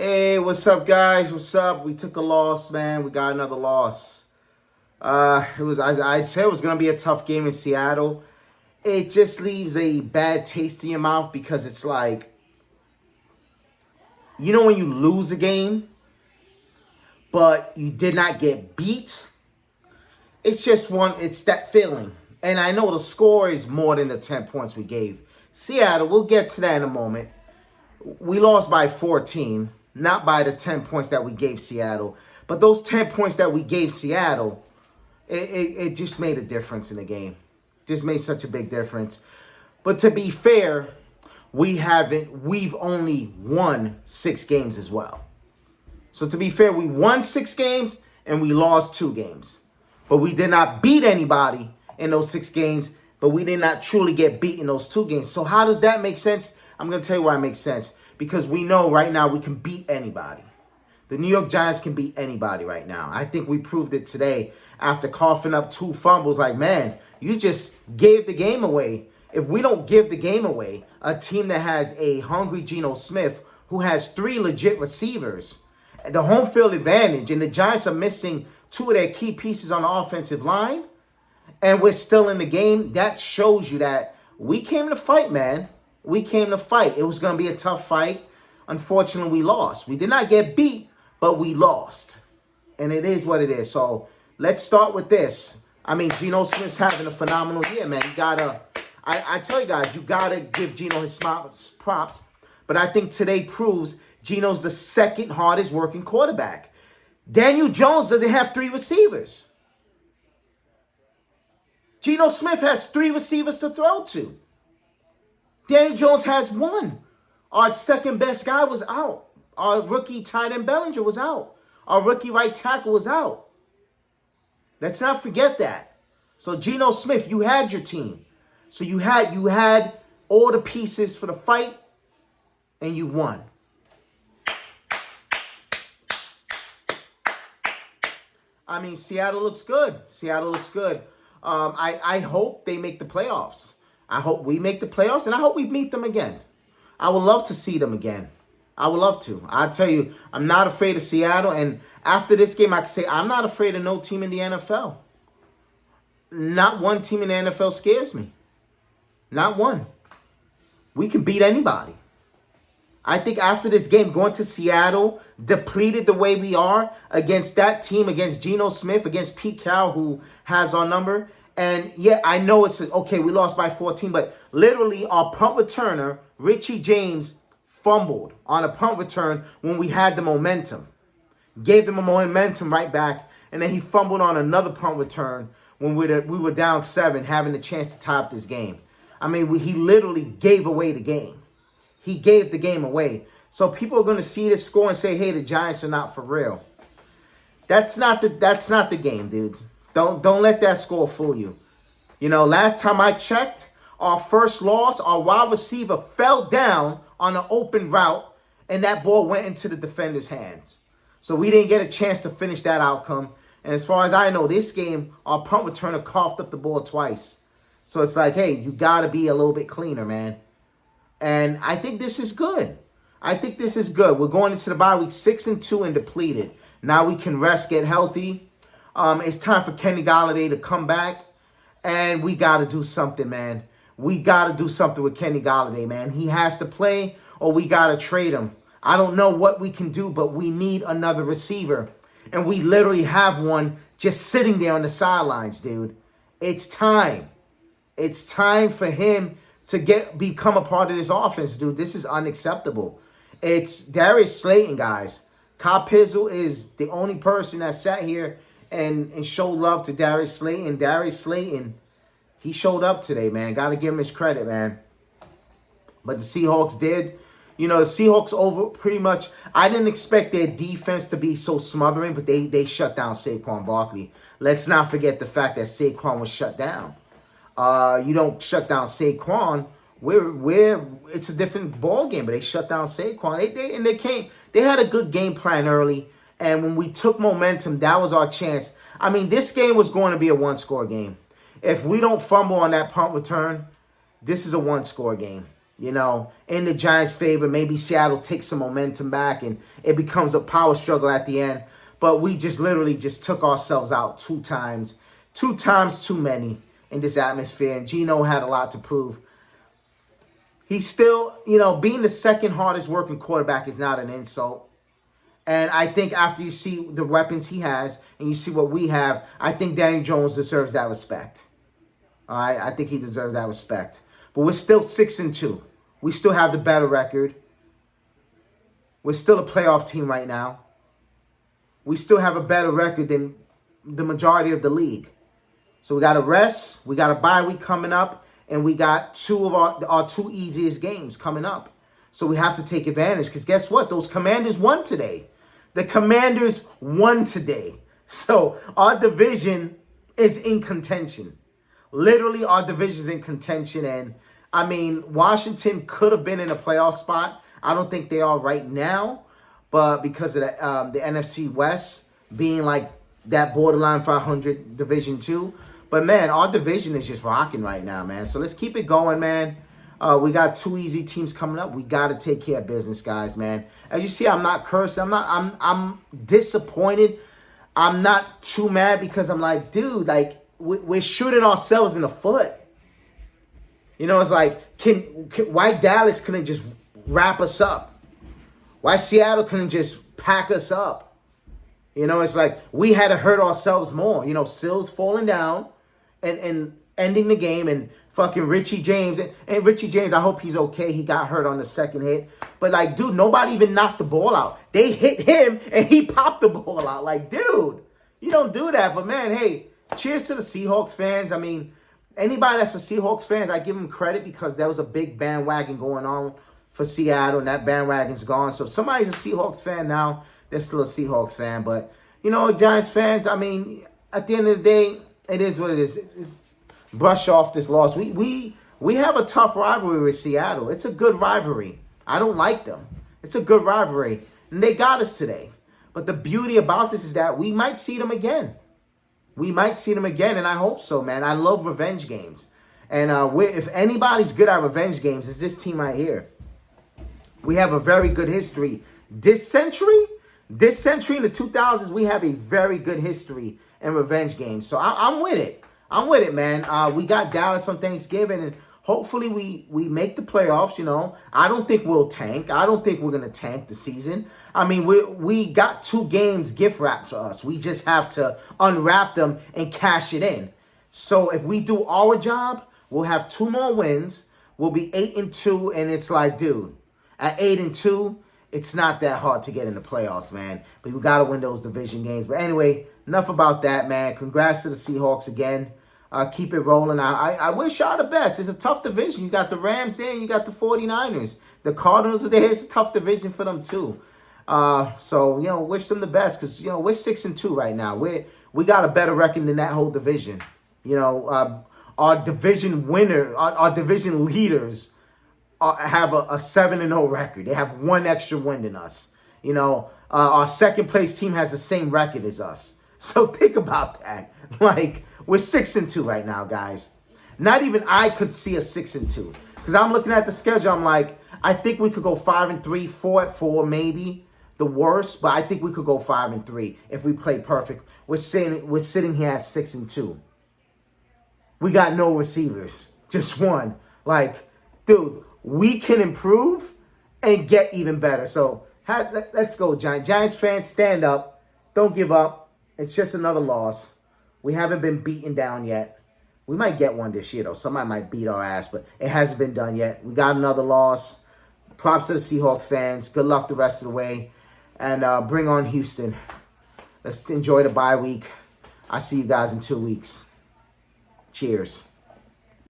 Hey, what's up, guys? What's up? We took a loss, man. We got another loss. I'd say it was gonna be a tough game in Seattle. It just leaves a bad taste in your mouth because it's like, when you lose a game, but you did not get beat. It's that feeling. And I know the score is more than the 10 points we gave Seattle. We'll get to that in a moment. We lost by 14, not by the 10 points that we gave Seattle. But those 10 points that we gave Seattle, it just made a difference in the game. Just made such a big difference. But to be fair, we've only won 6 games as well. So to be fair, we won 6 games and we lost 2 games. But we did not beat anybody in those 6 games, but we did not truly get beat in those 2 games. So how does that make sense? I'm going to tell you why it makes sense. Because we know right now we can beat anybody. The New York Giants can beat anybody right now. I think we proved it today after coughing up 2 fumbles. Like, man, you just gave the game away. If we don't give the game away, a team that has a hungry Geno Smith who has 3 legit receivers, the home field advantage, and the Giants are missing 2 of their key pieces on the offensive line, and we're still in the game, that shows you that we came to fight, man. We came to fight. It was going to be a tough fight. Unfortunately, we lost. We did not get beat, but we lost. And it is what it is. So let's start with this. I mean, Geno Smith's having a phenomenal year, man. I tell you guys, you got to give Geno his props. But I think today proves Geno's the second hardest working quarterback. Daniel Jones doesn't have 3 receivers. Geno Smith has 3 receivers to throw to. Daniel Jones has 1. Our second best guy was out. Our rookie tight end Bellinger was out. Our rookie right tackle was out. Let's not forget that. So Geno Smith, you had your team. So you had all the pieces for the fight, and you won. I mean, Seattle looks good. Seattle looks good. I hope they make the playoffs. I hope we make the playoffs, and I hope we meet them again. I would love to see them again. I would love to. I tell you, I'm not afraid of Seattle, and after this game, I can say I'm not afraid of no team in the NFL. Not one team in the NFL scares me. Not one. We can beat anybody. I think after this game, going to Seattle, depleted the way we are against that team, against Geno Smith, against Pete Carroll, who has our number. And yeah, I know it's okay, we lost by 14, but literally our punt returner, Richie James, fumbled on a punt return when we had the momentum. Gave them a momentum right back, and then he fumbled on another punt return when we were down 7, having the chance to tie up this game. I mean, he literally gave away the game. He gave the game away. So people are going to see this score and say, hey, the Giants are not for real. That's not the game, dude. Don't let that score fool you. Last time I checked, our first loss, our wide receiver fell down on an open route, and that ball went into the defender's hands. So we didn't get a chance to finish that outcome. And as far as I know, this game, our punt returner coughed up the ball twice. So it's like, hey, you got to be a little bit cleaner, man. And I think this is good. We're going into the bye week 6-2 and depleted. Now we can rest, get healthy. It's time for Kenny Golladay to come back. And we got to do something, man. We got to do something with Kenny Golladay, man. He has to play or we got to trade him. I don't know what we can do, but we need another receiver. And we literally have one just sitting there on the sidelines, dude. It's time. It's time for him to become a part of this offense, dude. This is unacceptable. It's Darius Slayton, guys. Kyle Pizzle is the only person that sat here and showed love to Darius Slayton. Darius Slayton, he showed up today, man. Got to give him his credit, man. But the Seahawks did. The Seahawks over pretty much. I didn't expect their defense to be so smothering, but they shut down Saquon Barkley. Let's not forget the fact that Saquon was shut down. You don't shut down Saquon. It's a different ball game, but they shut down Saquon. They had a good game plan early, and when we took momentum, that was our chance. I mean, this game was going to be a 1-score game. If we don't fumble on that punt return, this is a 1-score game. in the Giants' favor. Maybe Seattle takes some momentum back and it becomes a power struggle at the end. But we just literally just took ourselves out 2 times. 2 times too many in this atmosphere. And Geno had a lot to prove. He's still, being the second hardest working quarterback is not an insult. And I think after you see the weapons he has and you see what we have, I think Daniel Jones deserves that respect. All right? I think he deserves that respect. But we're still 6-2. We still have the better record. We're still a playoff team right now. We still have a better record than the majority of the league. So we got to rest. We got a bye week coming up. And we got 2 of our 2 easiest games coming up. So we have to take advantage. Because guess what? Those Commanders won today. The Commanders won today. So our division is in contention. Literally, our division is in contention. And, Washington could have been in a playoff spot. I don't think they are right now. But because of the NFC West being like that borderline 500 Division 2. But, man, our division is just rocking right now, man. So let's keep it going, man. We got 2 easy teams coming up. We got to take care of business, guys, man. As you see, I'm not cursed. I'm disappointed. I'm not too mad because I'm like, dude, like, we're shooting ourselves in the foot. It's like, why Dallas couldn't just wrap us up? Why Seattle couldn't just pack us up? It's like we had to hurt ourselves more. Sills falling down and ending the game, and fucking Richie James. And Richie James, I hope he's okay. He got hurt on the second hit. But, like, dude, nobody even knocked the ball out. They hit him, and he popped the ball out. Like, dude, you don't do that. But, man, hey, cheers to the Seahawks fans. Anybody that's a Seahawks fan, I give them credit because there was a big bandwagon going on for Seattle, and that bandwagon's gone. So if somebody's a Seahawks fan now, they're still a Seahawks fan. But, Giants fans, at the end of the day, it is what it is. Brush off this loss. We have a tough rivalry with Seattle. It's a good rivalry. I don't like them. It's a good rivalry. And they got us today. But the beauty about this is that we might see them again. We might see them again, and I hope so, man. I love revenge games. And if anybody's good at revenge games, it's this team right here. We have a very good history. This century in the 2000s, we have a very good history in revenge games. So I'm with it. I'm with it, man. We got Dallas on Thanksgiving, and hopefully we make the playoffs, I don't think we'll tank. I don't think we're going to tank the season. We got 2 games gift wrapped for us. We just have to unwrap them and cash it in. So if we do our job, we'll have 2 more wins. We'll be 8-2, and it's like, dude, at 8-2, it's not that hard to get in the playoffs, man. But we got to win those division games. But anyway, enough about that, man. Congrats to the Seahawks again. Keep it rolling. I wish y'all the best. It's a tough division. You got the Rams there and you got the 49ers. The Cardinals are there. It's a tough division for them, too. So, wish them the best because, we're 6-2 right now. We got a better record than that whole division. Our division winner, our division leaders have a 7-0 record. They have 1 extra win than us. Our second place team has the same record as us. So think about that. Like, we're 6-2 right now, guys. Not even I could see a 6-2. Because I'm looking at the schedule, I'm like, I think we could go 5-3, 4-4 maybe. The worst, but I think we could go 5-3 if we play perfect. We're sitting here at 6-2. We got no receivers. Just 1. Like, dude, we can improve and get even better. So let's go, Giants. Giants fans, stand up. Don't give up. It's just another loss. We haven't been beaten down yet. We might get one this year, though. Somebody might beat our ass, but it hasn't been done yet. We got another loss. Props to the Seahawks fans. Good luck the rest of the way. And bring on Houston. Let's enjoy the bye week. I'll see you guys in 2 weeks. Cheers.